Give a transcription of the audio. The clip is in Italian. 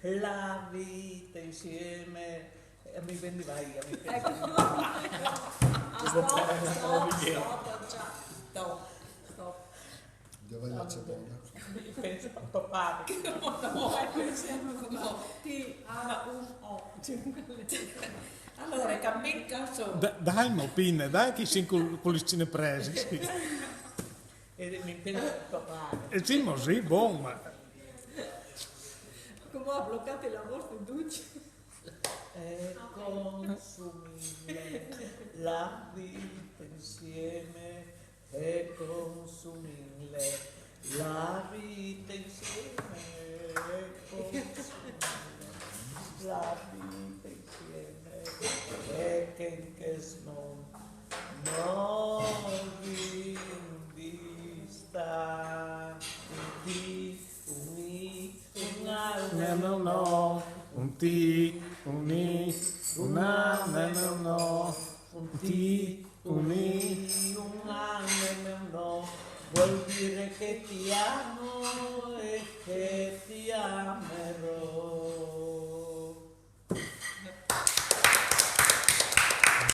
la vita insieme. Mi prendi vai, mi prendi. Ecco. Stop. Dove la c'è buona? Penso a papà. T-A-U-O. Allora, cammina su. Dai, Mopin, dai che si con le scene prese. Sì. E mi penso a papà. E sì, ma sì, buon, ma... Come ha bloccato la vostra duce? È consumibile, la vita insieme è consumibile, la vita insieme è consumibile, la vita insieme è che non vista di No, un T, un I, una, no, un T, un I. No, vuol dire che ti amo e che ti amo.